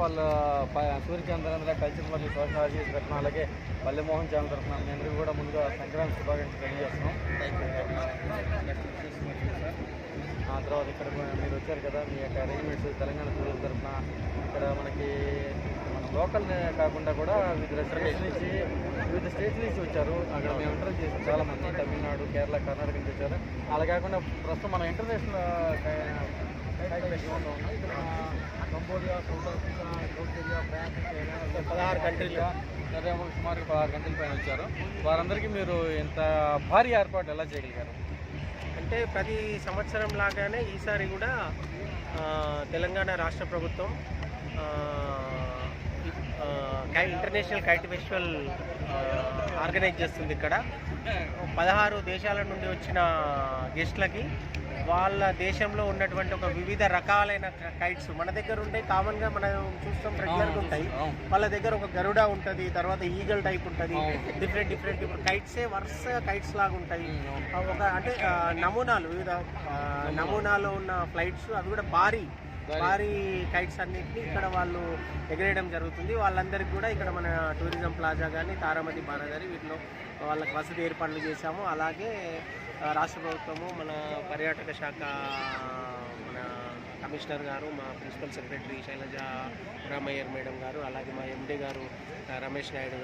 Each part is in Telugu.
ఆల్ సూర్యచంద్రేంద్ర కల్చర్ మరియు సోషల్ ఆర్గనైజ్ తరఫున అలాగే పల్లె మోహన్ ఛానల్ తరఫున మీ అందరికీ కూడా ముందుగా సంక్రాంతి శుభాకాంక్షలు తెలియజేస్తున్నాం. ఆ తర్వాత ఇక్కడ మీరు వచ్చారు కదా, మీ యొక్క అరేంజ్మెంట్స్ తెలంగాణ టూరిజం తరఫున ఇక్కడ మనకి మన లోకల్ కాకుండా కూడా వివిధ స్టేట్స్ నుంచి వచ్చారు. అక్కడ మేము ఇంటర్వ్యూ చేసాం చాలామంది తమిళనాడు, కేరళ, కర్ణాటక నుంచి వచ్చారు. అలా కాకుండా ప్రస్తుతం మన ఇంటర్నేషనల్ ఫెస్టివల్లో ఉన్నాం. ఇక్కడ Cambodia, South Africa, South Korea, France, China 16 కంట్రీలుగా సుమారు 16 కంట్రీల పైన వచ్చారు. వారందరికీ మీరు ఇంత భారీ ఏర్పాటు ఎలా చేయగలిగారు? అంటే ప్రతి సంవత్సరం లాగానే ఈసారి కూడా తెలంగాణ రాష్ట్ర ప్రభుత్వం ఇంటర్నేషనల్ కైట్ ఫెస్టివల్ ఆర్గనైజ్ చేస్తుంది. ఇక్కడ 16 దేశాల నుండి వచ్చిన గెస్ట్లకి వాళ్ళ దేశంలో ఉన్నటువంటి ఒక వివిధ రకాలైన కైట్స్ మన దగ్గర ఉంటాయి. కామన్గా మనం చూస్తాం, రెగ్యులర్గా ఉంటాయి. వాళ్ళ దగ్గర ఒక గరుడ ఉంటుంది, తర్వాత ఈగల్ టైప్ ఉంటుంది, డిఫరెంట్ ఇప్పుడు కైట్సే వరుస కైట్స్ లాగా ఉంటాయి. ఒక అంటే నమూనాలు, వివిధ నమూనాలో ఉన్న ఫ్లైట్స్, అవి కూడా భారీ కైట్స్ అన్నింటినీ ఇక్కడ వాళ్ళు ఎగరేయడం జరుగుతుంది. వాళ్ళందరికీ కూడా ఇక్కడ మన టూరిజం ప్లాజా కానీ, తారామతి బాణగారి వీటిలో వాళ్ళకి వసతి ఏర్పాట్లు చేశాము. అలాగే రాష్ట్ర ప్రభుత్వము, మన పర్యాటక శాఖ మన కమిషనర్ గారు, మా principal secretary Shailaja Ramayyar madam గారు, అలాగే మా ఎండి గారు రమేష్ నాయుడు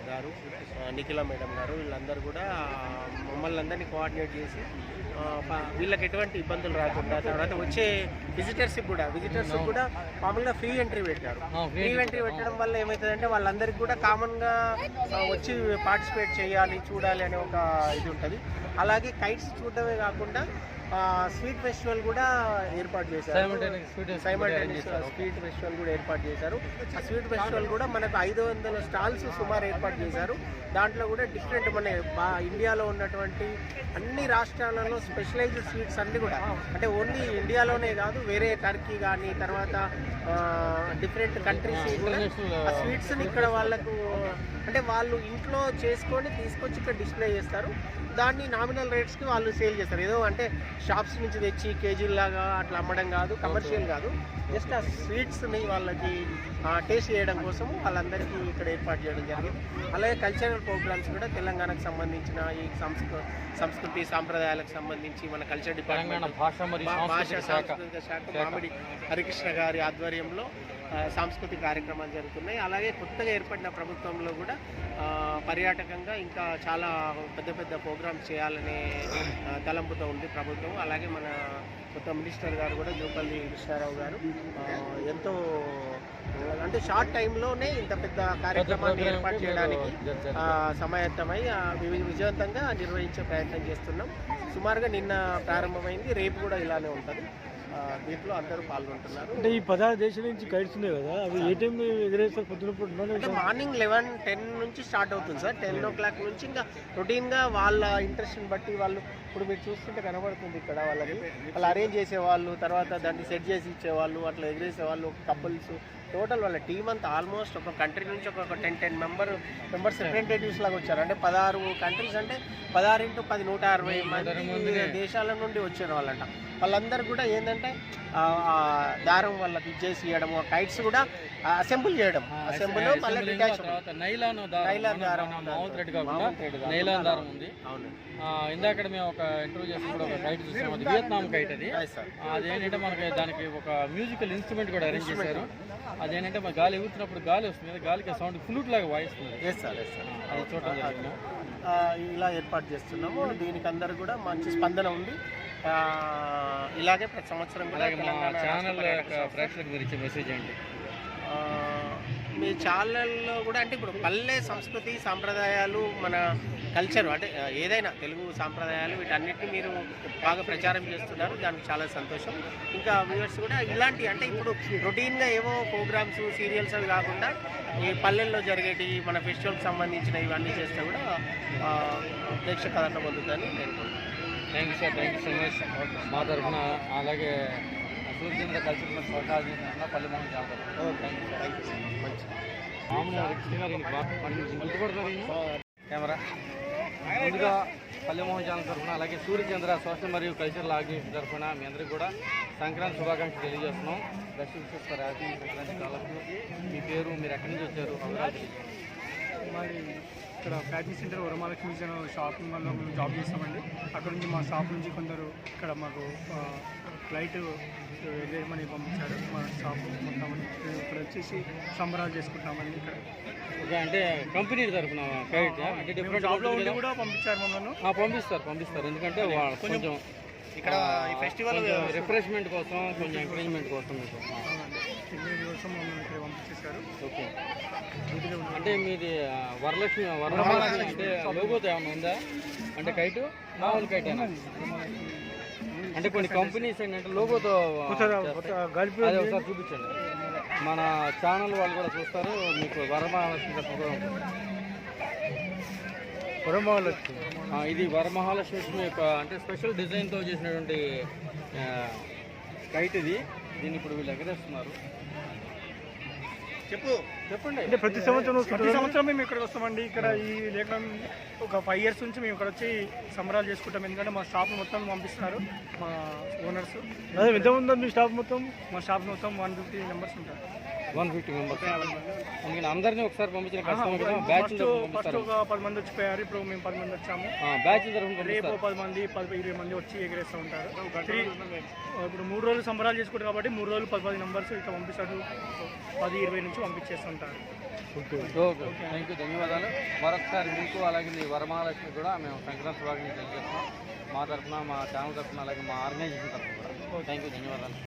గారు, నిఖిల మేడం గారు, వీళ్ళందరూ కూడా మమ్మల్ని అందరినీ కోఆర్డినేట్ చేసి వీళ్ళకి ఎటువంటి ఇబ్బందులు రాకుండా, తర్వాత వచ్చే విజిటర్స్కి కూడా మామూలుగా ఫ్రీ ఎంట్రీ పెట్టారు. ఫ్రీ ఎంట్రీ పెట్టడం వల్ల ఏమవుతుందంటే వాళ్ళందరికీ కూడా కామన్గా వచ్చి పార్టిసిపేట్ చేయాలి, చూడాలి అనే ఒక ఇది ఉంటుంది. అలాగే కైట్స్ చూడడమే కాకుండా స్వీట్ ఫెస్టివల్ కూడా ఏర్పాటు చేశారు. స్వీట్ ఫెస్టివల్ కూడా ఏర్పాటు చేశారు. ఆ స్వీట్ ఫెస్టివల్ కూడా మనకు 500 స్టాల్స్ సుమారు ఏర్పాటు చేశారు. దాంట్లో కూడా డిఫరెంట్ మన ఇండియాలో ఉన్నటువంటి అన్ని రాష్ట్రాలలో స్పెషలైజ్డ్ స్వీట్స్ అన్నీ కూడా, అంటే ఓన్లీ ఇండియాలోనే కాదు, వేరే టర్కీ కానీ, తర్వాత డిఫరెంట్ కంట్రీస్ కూడా ఆ స్వీట్స్ని ఇక్కడ వాళ్ళకు అంటే వాళ్ళు ఇంట్లో చేసుకొని తీసుకొచ్చి ఇక్కడ డిస్ప్లే చేస్తారు. దాన్ని నామినల్ రేట్స్కి వాళ్ళు సేల్ చేస్తారు. ఏదో అంటే షాప్స్ నుంచి తెచ్చి కేజీలాగా అట్లా అమ్మడం కాదు, కమర్షియల్ కాదు, జస్ట్ ఆ స్వీట్స్ని వాళ్ళకి టేస్ట్ చేయడం కోసం వాళ్ళందరికీ ఇక్కడ ఏర్పాటు చేయడం జరిగింది. అలాగే కల్చరల్ ప్రోగ్రామ్స్ కూడా తెలంగాణకు సంబంధించిన ఈ సంస్కృతి సాంప్రదాయాలకు సంబంధించి మన కల్చర్ డిపార్ట్మెంట్ భాషా సాంస్కృతిక శాఖ మామిడి హరికృష్ణ గారి ఆధ్వర్యంలో సాంస్కృతిక కార్యక్రమాలు జరుగుతున్నాయి. అలాగే కొత్తగా ఏర్పడిన ప్రభుత్వంలో కూడా పర్యాటకంగా ఇంకా చాలా పెద్ద ప్రోగ్రామ్స్ చేయాలనే తలంపుతో ఉంది ప్రభుత్వం. అలాగే మన కొత్త మినిస్టర్ గారు కూడా జూపల్లి కృష్ణారావు గారు ఎంతో అంటే షార్ట్ టైంలోనే ఇంత పెద్ద కార్యక్రమాన్ని ఏర్పాటు చేయడానికి సమాయత్తమై విజయవంతంగా నిర్వహించే ప్రయత్నం చేస్తున్నాం. సుమారుగా నిన్న ప్రారంభమైంది, రేపు కూడా ఇలానే ఉంటుంది. దీంట్లో అందరూ పాల్గొంటున్నారు. అంటే ఈ 16 దేశాల నుంచి కైట్స్ ఉన్నాయి కదా, అవి ఏ టైం ఎగరేస్తారు? పొద్దున మార్నింగ్ 11-10 నుంచి స్టార్ట్ అవుతుంది సార్. 10 o'clock నుంచి ఇంకా రొటీన్గా వాళ్ళ ఇంట్రెస్ట్ని బట్టి వాళ్ళు, ఇప్పుడు మీరు చూస్తుంటే కనబడుతుంది ఇక్కడ వాళ్ళు అరేంజ్ చేసేవాళ్ళు, తర్వాత దాన్ని సెట్ చేసి ఇచ్చేవాళ్ళు, అట్లా ఎగరేసేవాళ్ళు, కపుల్స్, టోటల్ వాళ్ళ టీం అంతా ఆల్మోస్ట్ ఒక కంట్రీ నుంచి ఒక 10 మెంబర్స్ రిప్రజెంటేటివ్స్ లాగా వచ్చారు. అంటే 16 కంట్రీస్, అంటే 16 × 10 160 మంది దేశాల నుండి వచ్చారు వాళ్ళంట. వాళ్ళందరూ కూడా ఏంటంటే దారం వాళ్ళకి ఇచ్చేసి ఇవ్వడము, కైట్స్ కూడా అసెంబుల్ చేయడం, మళ్ళీ డిటాచ్ నైలాన్ దారం ఉంది. అవును, ఇందాక మేము ఒక ఇంటర్వ్యూ చేసినప్పుడు ఒక కైట్ చూసాము, అది వియత్నాం కైట్. అదేంటంటే మనకి దానికి ఒక మ్యూజికల్ ఇన్స్ట్రుమెంట్ కూడా అరేంజ్ చేశారు. అదేంటంటే మన గాలి ఎగురుతున్నప్పుడు గాలి వస్తుంది, గాలికి సౌండ్ ఫ్లూట్ లాగా వాయిస్తుంది. అది చూడండి, ఇలా ఏర్పాటు చేస్తున్నాము. దీనికి అందరూ కూడా మంచి స్పందన ఉంది. ఇలాగే ప్రతి సంవత్సరం ఛానల్ ప్రేక్షకులకు మీరు ఇచ్చే మెసేజ్ ఏంటి? మీ ఛానల్లో కూడా అంటే ఇప్పుడు పల్లె సంస్కృతి సాంప్రదాయాలు, మన కల్చర్, అంటే ఏదైనా తెలుగు సాంప్రదాయాలు, వీటన్నిటిని మీరు బాగా ప్రచారం చేస్తున్నారు. దానికి చాలా సంతోషం. ఇంకా వ్యూవర్స్ కూడా ఇలాంటి, అంటే ఇప్పుడు రొటీన్గా ఏవో ప్రోగ్రామ్స్, సీరియల్స్ అవి కాకుండా ఈ పల్లెల్లో జరిగేటి మన ఫెస్టివల్కి సంబంధించిన ఇవన్నీ చేస్తే కూడా ప్రేక్షకులను పొందుతానని నేను. Thank you sir, thank you so much. మా తరఫున అలాగే సూర్యచంద్ర కల్చర్ సోషల్ పల్లె Mohan channel. Thank you sir. మంచి మామూలు గుర్తుపడతారు కెమెరా. ముందుగా పల్లెమోహన్ ఛానల్ తరఫున అలాగే సూర్యచంద్ర సోషల్ మరియు కల్చరల్ ఆర్గనైజేషన్ తరఫున మీ అందరికీ కూడా సంక్రాంతి శుభాకాంక్షలు తెలియజేస్తున్నాం. Best wishes for happy Sankranti కాలపు. మీ పేరు, మీరు ఎక్కడి నుంచి వచ్చారు, వివరాలు మాది ఇక్కడ ఫ్యాక్టరీ సెంటర్ వరమహాలక్ష్మి షాపింగ్ మాల్లో మేము జాబ్ చేస్తామండి. అక్కడ నుంచి మా షాప్ నుంచి కొందరు ఇక్కడ మాకు ఫ్లైట్ ఎగరేయమని పంపించారు. మా షాప్ మొత్తం ఇక్కడ వచ్చేసి సంబరాలు చేసుకుంటామండి. ఇక్కడ అంటే కంపెనీ తరఫున కైట్ అంటే డిఫరెంట్ జాబ్లో ఉండి కూడా పంపించారు మమ్మల్ని. పంపిస్తారు ఎందుకంటే కొంచెం ఇక్కడ ఈ ఫెస్టివల్ రిఫ్రెష్మెంట్ కోసం, కొంచెం ఎంకరేజ్మెంట్ కోసం మీకు. ఎగ్రేజ్ కోసం మమ్మల్ని ఇక్కడ పంపించేశారు. ఓకే, డ్యూటీలో ఉన్నాం. అంటే మీది వరలక్ష్మి అంటే లోగోతో ఏమైనా ఉందా? అంటే కైటు మామూలు కైట్ అయినా? అంటే కొన్ని కంపెనీస్ ఏంటంటే లోగోతో గాలిపి అదే ఒకసారి చూపించండి. మన ఛానల్ వాళ్ళు కూడా చూస్తారు. మీకు వరమహాలక్ష్మి తరఫున కూడా ఉంటుంది. వరమహాలక్ష్మి ఇది వరమహాలక్ష్మి యొక్క అంటే స్పెషల్ డిజైన్తో చేసినటువంటి కైట్ ఇది. దీన్ని ఇప్పుడు వీళ్ళు ఎగరేస్తున్నారు. చెప్పండి. అంటే ప్రతి సంవత్సరం ప్రతి సంవత్సరం మేము ఇక్కడికి వస్తామండి. ఇక్కడ ఈ లేఖనం ఒక 5 years నుంచి మేము ఇక్కడ వచ్చి సంబరాలు చేసుకుంటాం. ఎందుకంటే మా స్టాఫ్ మొత్తం పంపిస్తున్నారు మా ఓనర్స్. అదే ఎంత ఉందా మీ స్టాఫ్ మొత్తం? మా స్టాఫ్ మొత్తం 150 members ఉంటారు. 150 మెంబర్స్. అందుకని అందరినీ ఒకసారి పంపించిన కష్టం కదా. బ్యాచ్ ఫస్ట్ ఒక 10 మంది వచ్చిపోయారు. ఇప్పుడు మేము 10 మంది వచ్చాము. బ్యాచ్ తరఫున రేపు 10 మంది 20 మంది వచ్చి ఎగరేస్తూ ఉంటారు. ఇప్పుడు 3 రోజులు సంబరాలు చేసుకుంటారు కాబట్టి 3 రోజులు 10 members ఇక్కడ పంపిస్తాడు. 10-20 నుంచి పంపించేస్తుంటారు. ఓకే, థ్యాంక్ యూ, ధన్యవాదాలు. మరొకసారి మీకు అలాగే మీ వరమహాలక్ష్మి కూడా మేము సంక్రాంతి శుభాకాంక్షలు తెలియజేస్తున్నాం. మా తరఫున, మా ఛానల్ తరఫున, అలాగే మా ఆర్గనైజేషన్ తరఫున కూడా థ్యాంక్ యూ, ధన్యవాదాలు.